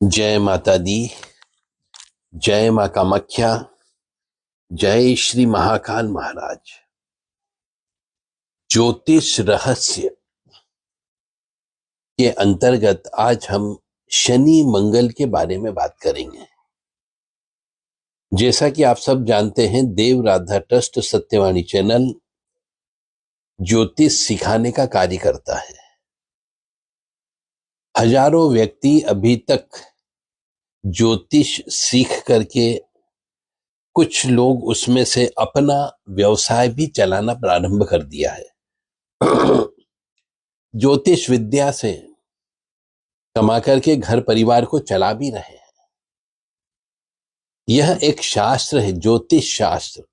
जय माता दी। जय माँ कामाख्या। जय श्री महाकाल महाराज। ज्योतिष रहस्य के अंतर्गत आज हम शनि मंगल के बारे में बात करेंगे। जैसा कि आप सब जानते हैं, देव राधा ट्रस्ट सत्यवाणी चैनल ज्योतिष सिखाने का कार्य करता है। हजारों व्यक्ति अभी तक ज्योतिष सीख करके, कुछ लोग उसमें से अपना व्यवसाय भी चलाना प्रारंभ कर दिया है। ज्योतिष विद्या से कमा करके घर परिवार को चला भी रहे हैं। यह एक शास्त्र है, ज्योतिष शास्त्र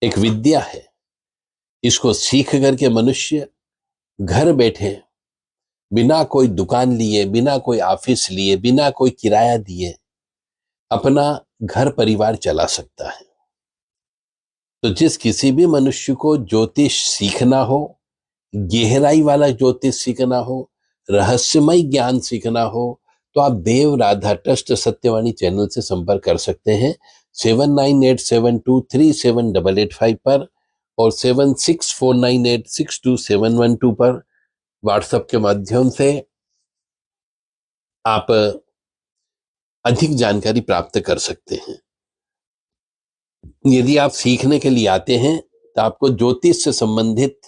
एक विद्या है। इसको सीख करके मनुष्य घर बैठे, बिना कोई दुकान लिए, बिना कोई ऑफिस लिए, बिना कोई किराया दिए अपना घर परिवार चला सकता है। तो जिस किसी भी मनुष्य को ज्योतिष सीखना हो, गहराई वाला ज्योतिष सीखना हो, रहस्यमय ज्ञान सीखना हो, तो आप देव राधा ट्रस्ट सत्यवाणी चैनल से संपर्क कर सकते हैं 7987237885 पर और 7649862712 पर व्हाट्सएप के माध्यम से आप अधिक जानकारी प्राप्त कर सकते हैं। यदि आप सीखने के लिए आते हैं तो आपको ज्योतिष से संबंधित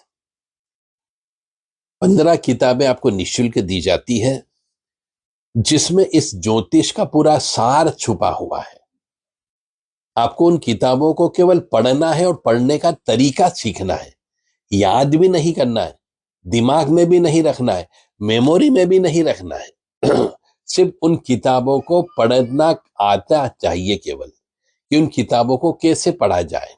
15 किताबें आपको निःशुल्क दी जाती है, जिसमें इस ज्योतिष का पूरा सार छुपा हुआ है। आपको उन किताबों को केवल पढ़ना है और पढ़ने का तरीका सीखना है। याद भी नहीं करना है, दिमाग में भी नहीं रखना है, मेमोरी में भी नहीं रखना है। सिर्फ उन किताबों को पढ़ना आता चाहिए केवल, कि उन किताबों को कैसे पढ़ा जाए।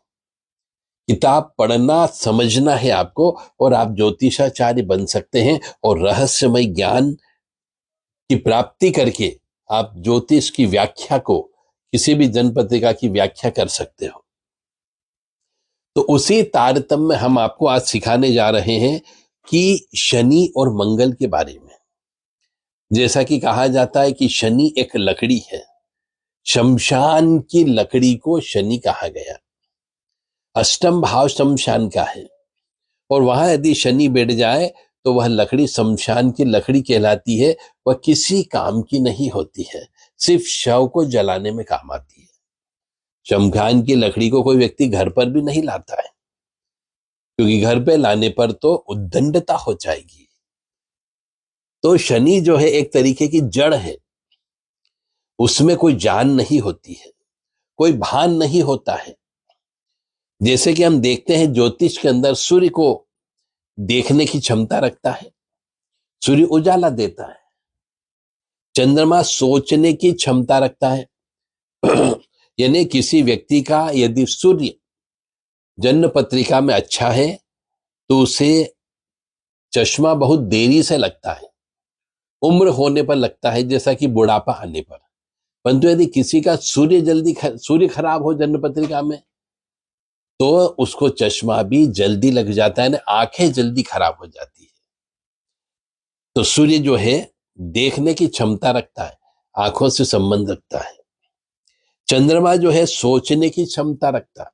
किताब पढ़ना समझना है आपको, और आप ज्योतिषाचार्य बन सकते हैं और रहस्यमय ज्ञान की प्राप्ति करके आप ज्योतिष की व्याख्या को, किसी भी जनपत्रिका की व्याख्या कर सकते हो। तो उसी तारतम्य में हम आपको आज सिखाने जा रहे हैं कि शनि और मंगल के बारे में। जैसा कि कहा जाता है कि शनि एक लकड़ी है, शमशान की लकड़ी को शनि कहा गया। अष्टम भाव शमशान का है, और वहां यदि शनि बैठ जाए तो वह लकड़ी शमशान की लकड़ी कहलाती है। वह किसी काम की नहीं होती है, सिर्फ शव को जलाने में काम आती है। शमशान की लकड़ी को कोई व्यक्ति घर पर भी नहीं लाता है, क्योंकि घर पे लाने पर तो उद्दंडता हो जाएगी। तो शनि जो है एक तरीके की जड़ है, उसमें कोई जान नहीं होती है, कोई भान नहीं होता है। जैसे कि हम देखते हैं ज्योतिष के अंदर सूर्य को देखने की क्षमता रखता है, सूर्य उजाला देता है। चंद्रमा सोचने की क्षमता रखता है। यानी किसी व्यक्ति का यदि सूर्य जन्म पत्रिका में अच्छा है तो उसे चश्मा बहुत देरी से लगता है, उम्र होने पर लगता है, जैसा कि बुढ़ापा आने पर। परंतु यदि किसी का सूर्य खराब हो जन्म पत्रिका में, तो उसको चश्मा भी जल्दी लग जाता है, ना आंखें जल्दी खराब हो जाती है। तो सूर्य जो है देखने की क्षमता रखता है, आंखों से संबंध रखता है। चंद्रमा जो है सोचने की क्षमता रखता है।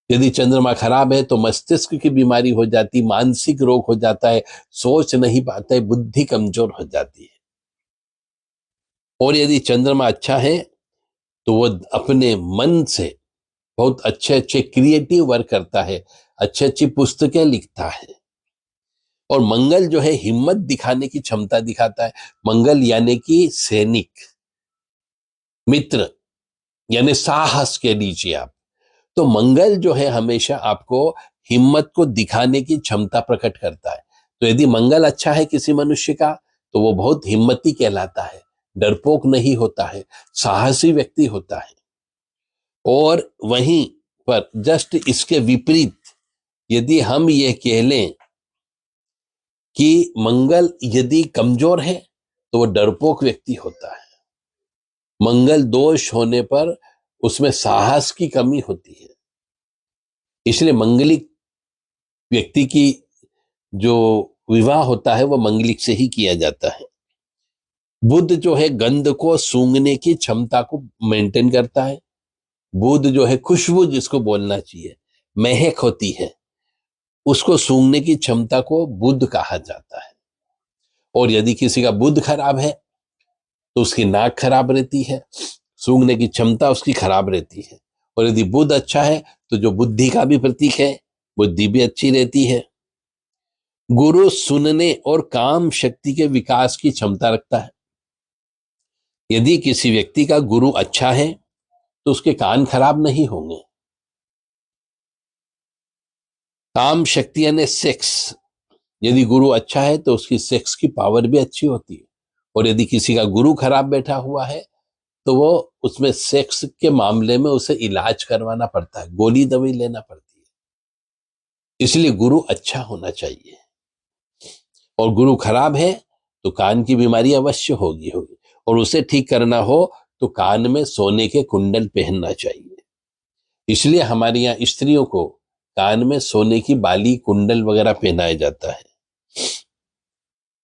यदि चंद्रमा खराब है तो मस्तिष्क की बीमारी हो जाती, मानसिक रोग हो जाता है, सोच नहीं पाता है, बुद्धि कमजोर हो जाती है। और यदि चंद्रमा अच्छा है तो वो अपने मन से बहुत अच्छे अच्छे क्रिएटिव वर्क करता है, अच्छी अच्छी पुस्तकें लिखता है। और मंगल जो है हिम्मत दिखाने की क्षमता दिखाता है। मंगल यानी कि सैनिक, मित्र, यानी साहस कह लीजिए आप। तो मंगल जो है हमेशा आपको हिम्मत को दिखाने की क्षमता प्रकट करता है। तो यदि मंगल अच्छा है किसी मनुष्य का, तो वो बहुत हिम्मती कहलाता है, डरपोक नहीं होता है, साहसी व्यक्ति होता है। और वहीं पर जस्ट इसके विपरीत यदि हम ये कह लें कि मंगल यदि कमजोर है तो वो डरपोक व्यक्ति होता है। मंगल दोष होने पर उसमें साहस की कमी होती है। इसलिए मंगलिक व्यक्ति की जो विवाह होता है वो मंगलिक से ही किया जाता है। बुध जो है गंध को सूंघने की क्षमता को मेंटेन करता है। बुध जो है खुशबू, जिसको बोलना चाहिए, महक होती है, उसको सूंघने की क्षमता को बुध कहा जाता है। और यदि किसी का बुध खराब है तो उसकी नाक खराब रहती है, सूंघने की क्षमता उसकी खराब रहती है। और यदि बुध अच्छा है तो जो बुद्धि का भी प्रतीक है, बुद्धि भी अच्छी रहती है। गुरु सुनने और काम शक्ति के विकास की क्षमता रखता है। यदि किसी व्यक्ति का गुरु अच्छा है तो उसके कान खराब नहीं होंगे। काम शक्ति यानी सेक्स, यदि गुरु अच्छा है तो उसकी सेक्स की पावर भी अच्छी होती है। और यदि किसी का गुरु खराब बैठा हुआ है तो वो उसमें सेक्स के मामले में उसे इलाज करवाना पड़ता है, गोली दवाई लेना पड़ती है। इसलिए गुरु अच्छा होना चाहिए। और गुरु खराब है तो कान की बीमारी अवश्य होगी होगी। और उसे ठीक करना हो तो कान में सोने के कुंडल पहनना चाहिए। इसलिए हमारे यहाँ स्त्रियों को कान में सोने की बाली, कुंडल वगैरह पहनाया जाता है।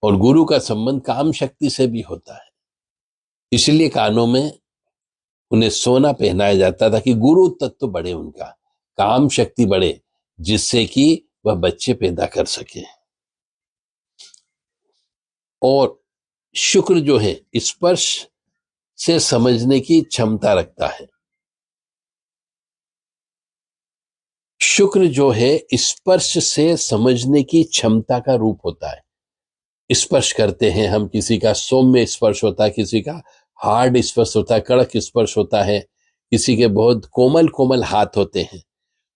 और गुरु का संबंध काम शक्ति से भी होता है, इसलिए कानों में उन्हें सोना पहनाया जाता था कि गुरु तत्व बढ़े, उनका काम शक्ति बढ़े, जिससे कि वह बच्चे पैदा कर सके। और शुक्र जो है स्पर्श से समझने की क्षमता रखता है। शुक्र जो है स्पर्श से समझने की क्षमता का रूप होता है। स्पर्श करते हैं हम, किसी का सौम्य स्पर्श होता है, किसी का हार्ड स्पर्श होता है, कड़क स्पर्श होता है, किसी के बहुत कोमल कोमल हाथ होते हैं।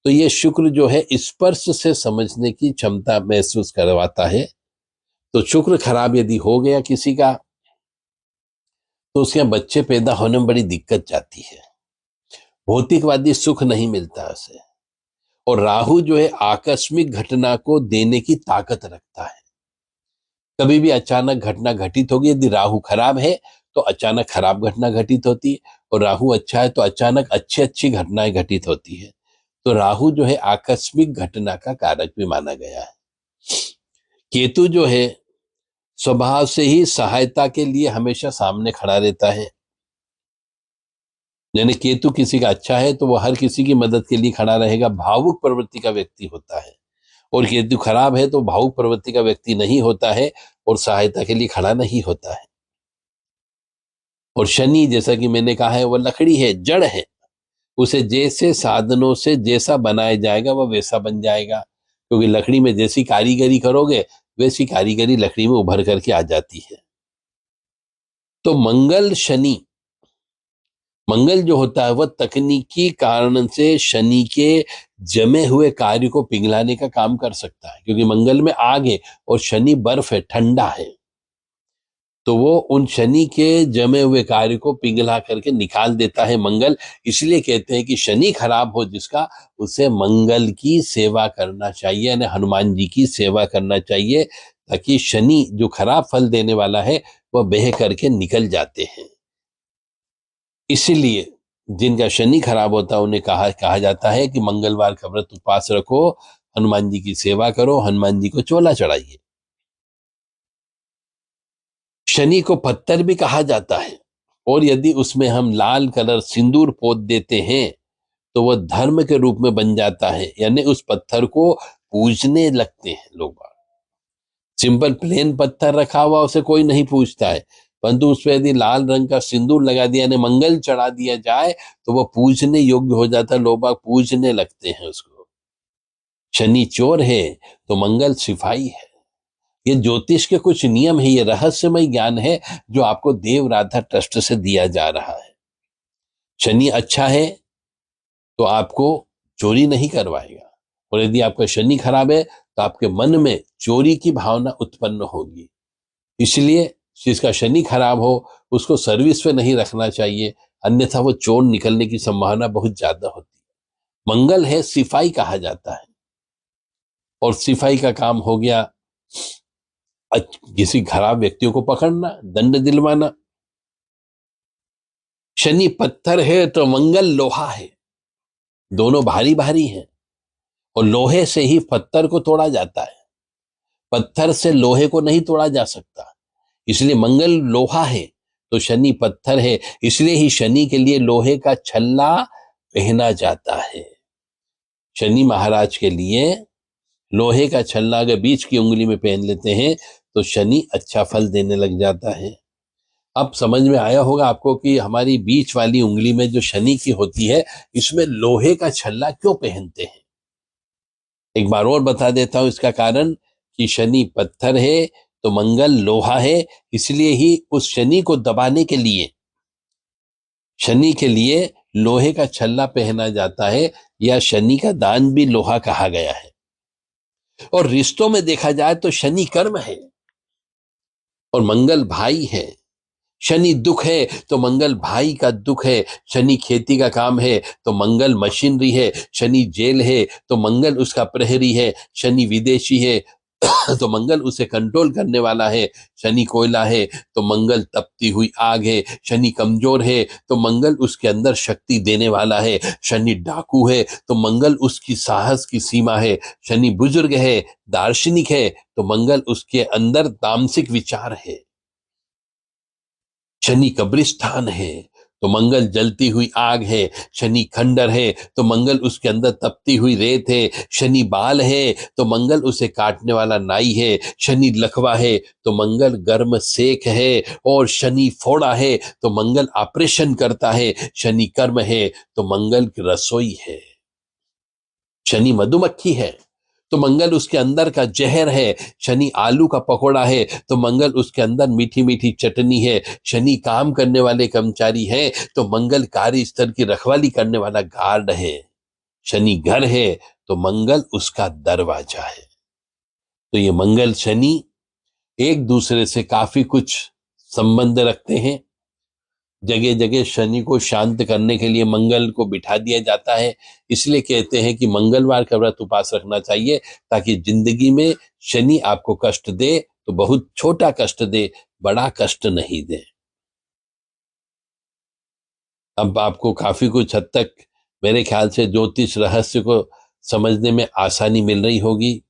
तो ये शुक्र जो है स्पर्श से समझने की क्षमता महसूस करवाता है। तो शुक्र खराब यदि हो गया किसी का तो उसके यहाँ बच्चे पैदा होने में बड़ी दिक्कत जाती है, भौतिकवादी सुख नहीं मिलता उसे। और राहु जो है आकस्मिक घटना को देने की ताकत रखता है। कभी भी अचानक घटना घटित होगी, यदि राहु खराब है तो अचानक खराब घटना घटित होती है, और राहु अच्छा है तो अचानक अच्छी अच्छी घटनाएं घटित होती है। तो राहु जो है आकस्मिक घटना का कारक भी माना गया है। केतु जो है स्वभाव से ही सहायता के लिए हमेशा सामने खड़ा रहता है। यानी केतु किसी का अच्छा है तो वो हर किसी की मदद के लिए खड़ा रहेगा, भावुक प्रवृत्ति का व्यक्ति होता है। और केतु खराब है तो भावुक प्रवृत्ति का व्यक्ति नहीं होता है और सहायता के लिए खड़ा नहीं होता है। और शनि, जैसा कि मैंने कहा है, वह लकड़ी है, जड़ है, उसे जैसे साधनों से जैसा बनाया जाएगा वह वैसा बन जाएगा। क्योंकि लकड़ी में जैसी कारीगरी करोगे वैसी कारीगरी लकड़ी में उभर करके आ जाती है। तो मंगल शनि, मंगल जो होता है वह तकनीकी कारण से शनि के जमे हुए कार्य को पिघलाने का काम कर सकता है। क्योंकि मंगल में आग है और शनि बर्फ है, ठंडा है, तो वो उन शनि के जमे हुए कार्य को पिघला करके निकाल देता है मंगल। इसलिए कहते हैं कि शनि खराब हो जिसका, उसे मंगल की सेवा करना चाहिए, यानी हनुमान जी की सेवा करना चाहिए, ताकि शनि जो खराब फल देने वाला है वह बह करके निकल जाते हैं। इसीलिए जिनका शनि खराब होता है उन्हें कहा जाता है कि मंगलवार का व्रत उपवास रखो, हनुमान जी की सेवा करो, हनुमान जी को चोला चढ़ाइए। शनि को पत्थर भी कहा जाता है, और यदि उसमें हम लाल कलर सिंदूर पोत देते हैं तो वह धर्म के रूप में बन जाता है, यानी उस पत्थर को पूजने लगते हैं लोग। सिंपल प्लेन पत्थर रखा हुआ उसे कोई नहीं पूछता है, परंतु उस पर यदि लाल रंग का सिंदूर लगा दिया, यानी मंगल चढ़ा दिया जाए, तो वह पूजने योग्य हो जाता है, लोग बाग पूजने लगते हैं उसको। शनि चोर है तो मंगल सिपाही है। ये ज्योतिष के कुछ नियम है, ये रहस्यमय ज्ञान है जो आपको देव राधा ट्रस्ट से दिया जा रहा है। शनि अच्छा है तो आपको चोरी नहीं करवाएगा, और यदि आपका शनि खराब है तो आपके मन में चोरी की भावना उत्पन्न होगी। इसलिए जिसका शनि खराब हो उसको सर्विस पे नहीं रखना चाहिए, अन्यथा वो चोर निकलने की संभावना बहुत ज्यादा होती है। मंगल है, सिपाही कहा जाता है, और सिपाही का काम हो गया किसी खराब व्यक्तियों को पकड़ना, दंड दिलवाना। शनि पत्थर है तो मंगल लोहा है, दोनों भारी भारी हैं, और लोहे से ही पत्थर को तोड़ा जाता है, पत्थर से लोहे को नहीं तोड़ा जा सकता। इसलिए मंगल लोहा है तो शनि पत्थर है, इसलिए ही शनि के लिए लोहे का छल्ला पहना जाता है। शनि महाराज के लिए लोहे का छल्ला अगर बीच की उंगली में पहन लेते हैं तो शनि अच्छा फल देने लग जाता है। अब समझ में आया होगा आपको कि हमारी बीच वाली उंगली में जो शनि की होती है, इसमें लोहे का छल्ला क्यों पहनते हैं। एक बार और बता देता हूं इसका कारण, कि शनि पत्थर है तो मंगल लोहा है, इसलिए ही उस शनि को दबाने के लिए शनि के लिए लोहे का छल्ला पहना जाता है, या शनि का दान भी लोहा कहा गया है। और रिश्तों में देखा जाए तो शनि कर्म है और मंगल भाई है। शनि दुख है तो मंगल भाई का दुख है। शनि खेती का काम है तो मंगल मशीनरी है। शनि जेल है तो मंगल उसका प्रहरी है। शनि विदेशी है तो मंगल उसे कंट्रोल करने वाला है। शनि कोयला है तो मंगल तपती हुई आग है। शनि कमजोर है तो मंगल उसके अंदर शक्ति देने वाला है। शनि डाकू है तो मंगल उसकी साहस की सीमा है। शनि बुजुर्ग है, दार्शनिक है, तो मंगल उसके अंदर तामसिक विचार है। शनि कब्रिस्तान है तो मंगल जलती हुई आग है। शनि खंडर है तो मंगल उसके अंदर तपती हुई रेत है। शनि बाल है तो मंगल उसे काटने वाला नाई है। शनि लकवा है तो मंगल गर्म सेक है। और शनि फोड़ा है तो मंगल ऑपरेशन करता है। शनि कर्म है तो मंगल की रसोई है। शनि मधुमक्खी है तो मंगल उसके अंदर का जहर है। शनि आलू का पकोड़ा है तो मंगल उसके अंदर मीठी मीठी चटनी है। शनि काम करने वाले कर्मचारी है तो मंगल कार्यस्थल की रखवाली करने वाला गार्ड है। शनि घर है तो मंगल उसका दरवाजा है। तो ये मंगल शनि एक दूसरे से काफी कुछ संबंध रखते हैं। जगह जगह शनि को शांत करने के लिए मंगल को बिठा दिया जाता है। इसलिए कहते हैं कि मंगलवार का व्रत उपास रखना चाहिए, ताकि जिंदगी में शनि आपको कष्ट दे तो बहुत छोटा कष्ट दे, बड़ा कष्ट नहीं दे। अब आपको काफी कुछ हद तक मेरे ख्याल से ज्योतिष रहस्य को समझने में आसानी मिल रही होगी।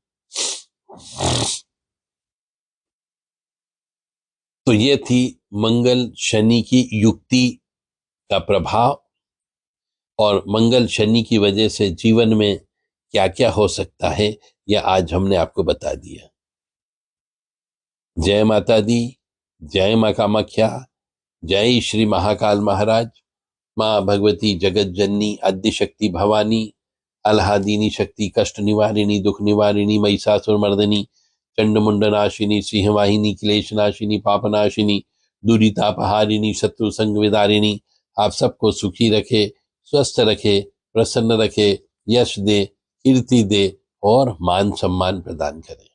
तो ये थी मंगल शनि की युक्ति का प्रभाव, और मंगल शनि की वजह से जीवन में क्या क्या हो सकता है यह आज हमने आपको बता दिया। जय माता दी, जय मां कामाख्या, जय श्री महाकाल महाराज। मां भगवती जगत जननी आद्य शक्ति भवानी, अल्हादिनी शक्ति, कष्ट निवारिणी, दुख निवारिणी, महिषासुर मर्दिनी, चंडमुंड नाशिनी, सिंहवाहिनी, क्लेश नाशिनी, पापनाशिनी, दुरितापहारिणी, शत्रु संग विदारिणी आप सबको सुखी रखे, स्वस्थ रखे, प्रसन्न रखे, यश दे, कीर्ति दे और मान सम्मान प्रदान करे।